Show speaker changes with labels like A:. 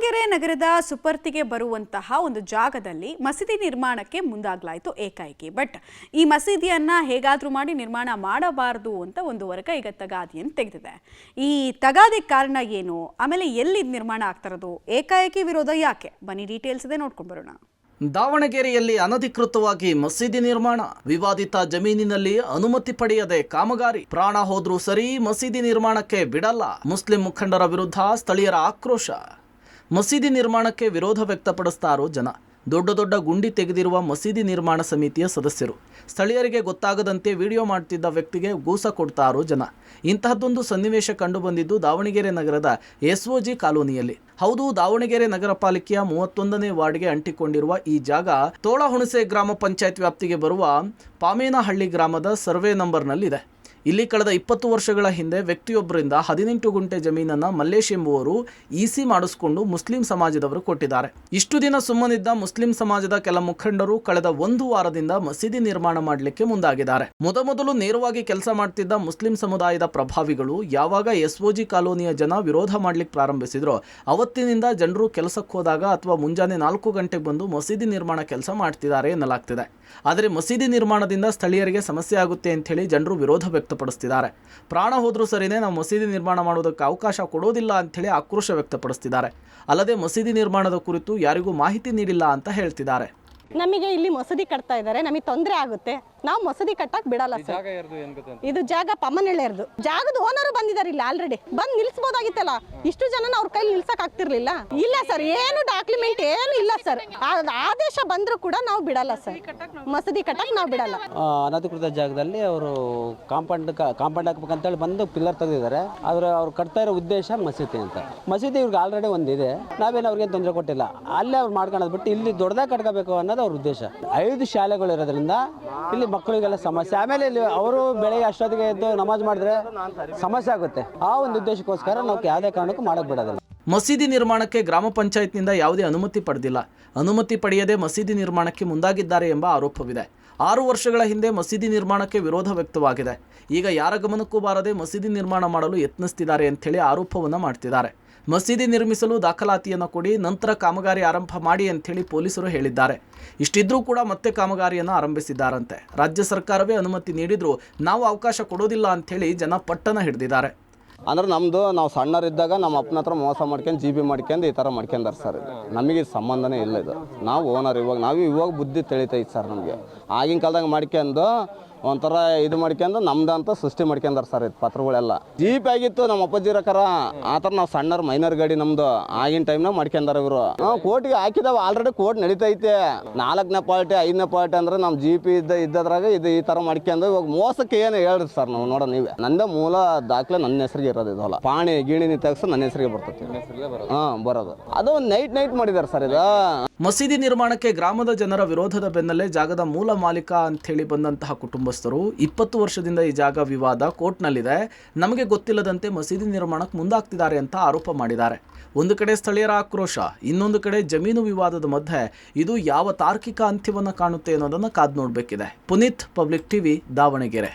A: ದಾವಣಗೆರೆ ನಗರದ ಸುಪರ್ತಿಗೆ ಬರುವಂತಹ ಒಂದು ಜಾಗದಲ್ಲಿ ಮಸೀದಿ ನಿರ್ಮಾಣಕ್ಕೆ ಮುಂದಾಗಲಾಯಿತು ಏಕಾಏಕಿ. ಬಟ್ ಈ ಮಸೀದಿಯನ್ನ ಹೇಗಾದ್ರೂ ಮಾಡಿ ನಿರ್ಮಾಣ ಮಾಡಬಾರದು ಅಂತ ಒಂದು ವರ್ಗ ಈಗ ತಗಾದಿಯನ್ನು ತೆಗೆದಿದೆ. ಈ ತಗಾದಿಗೆ ಕಾರಣ ಏನು, ಆಮೇಲೆ ಎಲ್ಲಿ ನಿರ್ಮಾಣ ಆಗ್ತಿರೋದು, ಏಕಾಏಕಿ ವಿರೋಧ ಯಾಕೆ, ಬನ್ನಿ ಡೀಟೇಲ್ಸ್ ಇದೆ ನೋಡ್ಕೊಂಡು ಬರೋಣ.
B: ದಾವಣಗೆರೆಯಲ್ಲಿ ಅನಧಿಕೃತವಾಗಿ ಮಸೀದಿ ನಿರ್ಮಾಣ, ವಿವಾದಿತ ಜಮೀನಿನಲ್ಲಿ ಅನುಮತಿ ಪಡೆಯದೆ ಕಾಮಗಾರಿ, ಪ್ರಾಣ ಹೋದ್ರೂ ಸರಿ ಮಸೀದಿ ನಿರ್ಮಾಣಕ್ಕೆ ಬಿಡಲ್ಲ, ಮುಸ್ಲಿಂ ಮುಖಂಡರ ವಿರುದ್ಧ ಸ್ಥಳೀಯರ ಆಕ್ರೋಶ. ಮಸೀದಿ ನಿರ್ಮಾಣಕ್ಕೆ ವಿರೋಧ ವ್ಯಕ್ತಪಡಿಸ್ತಾರೋ ಜನ. ದೊಡ್ಡ ದೊಡ್ಡ ಗುಂಡಿ ತೆಗೆದಿರುವ ಮಸೀದಿ ನಿರ್ಮಾಣ ಸಮಿತಿಯ ಸದಸ್ಯರು ಸ್ಥಳೀಯರಿಗೆ ಗೊತ್ತಾಗದಂತೆ ವಿಡಿಯೋ ಮಾಡ್ತಿದ್ದ ವ್ಯಕ್ತಿಗೆ ಗೂಸ ಕೊಡ್ತಾರೋ ಜನ. ಇಂತಹದ್ದೊಂದು ಸನ್ನಿವೇಶ ಕಂಡುಬಂದಿದ್ದು ದಾವಣಗೆರೆ ನಗರದ SOG ಕಾಲೋನಿಯಲ್ಲಿ. ಹೌದು, ದಾವಣಗೆರೆ ನಗರ ಪಾಲಿಕೆಯ 31ನೇ ವಾರ್ಡ್ಗೆ ಅಂಟಿಕೊಂಡಿರುವ ಈ ಜಾಗ ತೋಳಹುಣಸೆ ಗ್ರಾಮ ಪಂಚಾಯತ್ ವ್ಯಾಪ್ತಿಗೆ ಬರುವ ಪಾಮೇನಹಳ್ಳಿ ಗ್ರಾಮದ ಸರ್ವೆ ನಂಬರ್ನಲ್ಲಿದೆ. ಇಲ್ಲಿ ಕಳೆದ 20 ವರ್ಷಗಳ ಹಿಂದೆ ವ್ಯಕ್ತಿಯೊಬ್ಬರಿಂದ 18 ಗುಂಟೆ ಜಮೀನನ್ನು ಮಲ್ಲೇಶ್ ಎಂಬುವರು EC ಮಾಡಿಸಿಕೊಂಡು ಮುಸ್ಲಿಂ ಸಮಾಜದವರು ಕೊಟ್ಟಿದ್ದಾರೆ. ಇಷ್ಟು ದಿನ ಸುಮ್ಮನಿದ್ದ ಮುಸ್ಲಿಂ ಸಮಾಜದ ಕೆಲ ಮುಖಂಡರು ಕಳೆದ 1 ವಾರದಿಂದ ಮಸೀದಿ ನಿರ್ಮಾಣ ಮಾಡಲಿಕ್ಕೆ ಮುಂದಾಗಿದ್ದಾರೆ. ಮೊದಲು ನೇರವಾಗಿ ಕೆಲಸ ಮಾಡ್ತಿದ್ದ ಮುಸ್ಲಿಂ ಸಮುದಾಯದ ಪ್ರಭಾವಿಗಳು ಯಾವಾಗ SOG ಕಾಲೋನಿಯ ಜನ ವಿರೋಧ ಮಾಡ್ಲಿಕ್ಕೆ ಪ್ರಾರಂಭಿಸಿದ್ರು, ಅವತ್ತಿನಿಂದ ಜನರು ಕೆಲಸಕ್ಕೆ ಹೋದಾಗ ಅಥವಾ ಮುಂಜಾನೆ 4 ಗಂಟೆಗೆ ಬಂದು ಮಸೀದಿ ನಿರ್ಮಾಣ ಕೆಲಸ ಮಾಡ್ತಿದ್ದಾರೆ ಎನ್ನಲಾಗ್ತಿದೆ. ಆದರೆ ಮಸೀದಿ ನಿರ್ಮಾಣದಿಂದ ಸ್ಥಳೀಯರಿಗೆ ಸಮಸ್ಯೆ ಆಗುತ್ತೆ ಅಂತ ಹೇಳಿ ಜನರು ವಿರೋಧ ವ್ಯಕ್ತಪಡಿಸ್ತಿದ್ದಾರೆ. ಪ್ರಾಣ ಹೋದ್ರೂ ಸರಿನೇ ನಾವು ಮಸೀದಿ ನಿರ್ಮಾಣ ಮಾಡೋದಕ್ಕೆ ಅವಕಾಶ ಕೊಡೋದಿಲ್ಲ ಅಂಥೇಳಿ ಆಕ್ರೋಶ ವ್ಯಕ್ತಪಡಿಸ್ತಿದ್ದಾರೆ. ಅಲ್ಲದೆ ಮಸೀದಿ ನಿರ್ಮಾಣದ ಕುರಿತು ಯಾರಿಗೂ ಮಾಹಿತಿ ನೀಡಿಲ್ಲ ಅಂತ ಹೇಳ್ತಿದ್ದಾರೆ.
C: ನಮಗೆ ಇಲ್ಲಿ ಮಸೀದಿ ಕಟ್ತಾ ಇದ್ದಾರೆ, ನಮಗೆ ತೊಂದರೆ ಆಗುತ್ತೆ, ನಾವು ಮಸೀದಿ ಕಟ್ಟಕ್ ಬಿಡಲ್ಲ ಸರ್. ಇದು ಜಾಗ ಪಮ್ಮನಹಳ್ಳಿಯರ್ದು. ಜಾಗದ ಓನರ್ ಬಂದಿದ್ದಾರೆ ಇಲ್ಲಿ ಆಲ್ರೆಡಿ, ಬಂದು ನಿಲ್ಸಬಹುದಾಗಿತ್ತಲ್ಲ, ಇಷ್ಟು ಜನ ಅವ್ರ ಕೈಲಿ ನಿಲ್ಸಕ್ ಆಗ್ತಿರ್ಲಿಲ್ಲ. ಇಲ್ಲ ಸರ್, ಏನು ಡಾಕ್ಯುಮೆಂಟ್ ಏನು ಇಲ್ಲ ಸರ್. ಆದೇಶ ಬಂದ್ರು ಕೂಡ ನಾವು ಬಿಡಲ್ಲ ಸರ್, ಮಸೀದಿ ಕಟ್ಟಕ್ ನಾವು ಬಿಡಲ್ಲ.
D: ಅನಧಿಕೃತ ಜಾಗದಲ್ಲಿ ಅವರು ಕಾಂಪೌಂಡ್ ಹಾಕ್ಬೇಕಂತೇಳಿ ಬಂದು ಪಿಲ್ಲರ್ ತೆಗೆದಿದ್ದಾರೆ. ಆದ್ರೆ ಅವ್ರು ಕಟ್ತಾ ಇರೋ ಉದ್ದೇಶ ಮಸೀದಿ ಅಂತ. ಮಸೀದಿ ಇವ್ರಿಗೆ ಆಲ್ರೆಡಿ ಒಂದಿದೆ, ನಾವೇನು ಅವ್ರಿಗೆ ತೊಂದರೆ ಕೊಟ್ಟಿಲ್ಲ. ಅಲ್ಲೇ ಅವ್ರು ಮಾಡ್ಕೊಳ್ಳೋದು ಬಿಟ್ಟು ಇಲ್ಲಿ ದೊಡ್ಡದಾಗಿ ಕಟ್ಕೋಬೇಕು ಅನ್ನೋದು ಅವ್ರ ಉದ್ದೇಶ. 5 ಶಾಲೆಗಳು ಇರೋದ್ರಿಂದ ಇಲ್ಲಿ ಮಕ್ಕಳಿಗೆಲ್ಲ ಸಮಸ್ಯೆ. ಆಮೇಲೆ ಇಲ್ಲಿ ಅವರು ಬೆಳಗ್ಗೆ ಅಷ್ಟೊತ್ತಿಗೆ ಎದ್ದು ನಮಾಜ್ ಮಾಡಿದ್ರೆ ಸಮಸ್ಯೆ ಆಗುತ್ತೆ. ಆ ಒಂದು ಉದ್ದೇಶಕ್ಕೋಸ್ಕರ ನಾವು ಯಾವುದೇ ಕಾರಣಕ್ಕೂ ಮಾಡಕ್ ಬಿಡೋದಿಲ್ಲ.
B: ಮಸೀದಿ ನಿರ್ಮಾಣಕ್ಕೆ ಗ್ರಾಮ ಪಂಚಾಯತ್ನಿಂದ ಯಾವುದೇ ಅನುಮತಿ ಪಡೆದಿಲ್ಲ. ಅನುಮತಿ ಪಡೆಯದೆ ಮಸೀದಿ ನಿರ್ಮಾಣಕ್ಕೆ ಮುಂದಾಗಿದ್ದಾರೆ ಎಂಬ ಆರೋಪವಿದೆ. 6 ವರ್ಷಗಳ ಹಿಂದೆ ಮಸೀದಿ ನಿರ್ಮಾಣಕ್ಕೆ ವಿರೋಧ ವ್ಯಕ್ತವಾಗಿದೆ. ಈಗ ಯಾರ ಗಮನಕ್ಕೂ ಬಾರದೆ ಮಸೀದಿ ನಿರ್ಮಾಣ ಮಾಡಲು ಯತ್ನಿಸ್ತಿದ್ದಾರೆ ಅಂಥೇಳಿ ಆರೋಪವನ್ನು ಮಾಡ್ತಿದ್ದಾರೆ. ಮಸೀದಿ ನಿರ್ಮಿಸಲು ದಾಖಲಾತಿಯನ್ನು ಕೊಡಿ, ನಂತರ ಕಾಮಗಾರಿ ಆರಂಭ ಮಾಡಿ ಅಂಥೇಳಿ ಪೊಲೀಸರು ಹೇಳಿದ್ದಾರೆ. ಇಷ್ಟಿದ್ರೂ ಕೂಡ ಮತ್ತೆ ಕಾಮಗಾರಿಯನ್ನು ಆರಂಭಿಸಿದ್ದಾರಂತೆ. ರಾಜ್ಯ ಸರ್ಕಾರವೇ ಅನುಮತಿ ನೀಡಿದ್ರು ನಾವು ಅವಕಾಶ ಕೊಡೋದಿಲ್ಲ ಅಂಥೇಳಿ ಜನ ಪಟ್ಟಣ ಹಿಡಿದಿದ್ದಾರೆ.
D: ಅಂದ್ರೆ ನಾವು ಸಣ್ಣರಿದ್ದಾಗ ನಮ್ಮ ಅಪ್ಪನ ಹತ್ರ ಮೋಸ ಮಾಡ್ಕೊಂಡು GB ಮಾಡ್ಕೊಂಡು ಈ ಥರ ಮಾಡ್ಕೊಂಡಾರೆ ಸರ್. ನಮಗೆ ಸಂಬಂಧನೇ ಇಲ್ಲ ಇದು. ನಾವು ಓನರ್. ಇವಾಗ ಬುದ್ಧಿ ತಿಳಿತೈತೆ ಸರ್ ನಮಗೆ. ಆಗಿನ ಕಾಲದಾಗ ಮಾಡ್ಕೊಂಡು ಒಂಥರ ಇದು ಮಾಡ್ಕೊಂಡು ನಮ್ದಂತ ಸೃಷ್ಟಿ ಮಾಡ್ಕೊಂಡಾರ ಸರ್. ಇದು ಪತ್ರಗಳೆಲ್ಲ ಜೀಪ್ ಆಗಿತ್ತು ನಮ್ಮ ಅಪ್ಪಾಜಿರಕರ. ಆ ಥರ ನಾವು ಸಣ್ಣರು ಮೈನರ್ ಗಾಡಿ ನಮ್ದು ಆಗಿನ ಟೈಮ್ನಾಗ ಮಾಡ್ಕೊಂಡಾರ ಇವರು. ಕೋರ್ಟ್ಗೆ ಹಾಕಿದಾವ, ಆಲ್ರೆಡಿ ಕೋರ್ಟ್ ನಡೀತೈತೆ. 4ನೇ ಪಾರ್ಟಿ 5ನೇ ಪಾರ್ಟಿ ಅಂದ್ರೆ ನಮ್ಮ GP ಇದ್ದದ್ರಾಗ ಇದು ಈ ಥರ ಮಾಡ್ಕೊಂಡು ಇವಾಗ ಮೋಸಕ್ಕೆ ಏನು ಹೇಳ್ರಿ ಸರ್. ನಾವು ನೋಡೋ ನೀವೇ, ನಂದೇ ಮೂಲ ದಾಖಲೆ ನನ್ನ ಹೆಸರಿಗೆ ಇರೋದು. ಇದಲ್ಲ ಪಾಣಿ ಗೀಣಿನಿ ತೆಗ್ಸ ನನ್ನ ಹೆಸರಿಗೆ ಬರ್ತೈತಿ. ಬರೋದು ಅದು ಒಂದು ನೈಟ್ ಮಾಡಿದಾರೆ ಸರ್. ಇದು
B: ಮಸೀದಿ ನಿರ್ಮಾಣಕ್ಕೆ ಗ್ರಾಮದ ಜನರ ವಿರೋಧದ ಬೆನ್ನಲ್ಲೇ ಜಾಗದ ಮೂಲ ಮಾಲೀಕ ಅಂಥೇಳಿ ಬಂದಂತಹ ಕುಟುಂಬಸ್ಥರು 20 ವರ್ಷದಿಂದ ಈ ಜಾಗ ವಿವಾದ ಕೋರ್ಟ್ನಲ್ಲಿದೆ, ನಮಗೆ ಗೊತ್ತಿಲ್ಲದಂತೆ ಮಸೀದಿ ನಿರ್ಮಾಣಕ್ಕೆ ಮುಂದಾಗ್ತಿದ್ದಾರೆ ಅಂತ ಆರೋಪ ಮಾಡಿದ್ದಾರೆ. ಒಂದು ಕಡೆ ಸ್ಥಳೀಯರ ಆಕ್ರೋಶ, ಇನ್ನೊಂದು ಕಡೆ ಜಮೀನು ವಿವಾದದ ಮಧ್ಯೆ ಇದು ಯಾವ ತಾರ್ಕಿಕ ಅಂತ್ಯವನ್ನು ಕಾಣುತ್ತೆ ಅನ್ನೋದನ್ನು ಕಾದು ನೋಡಬೇಕಿದೆ. Puneeth, public TV, Davanagere.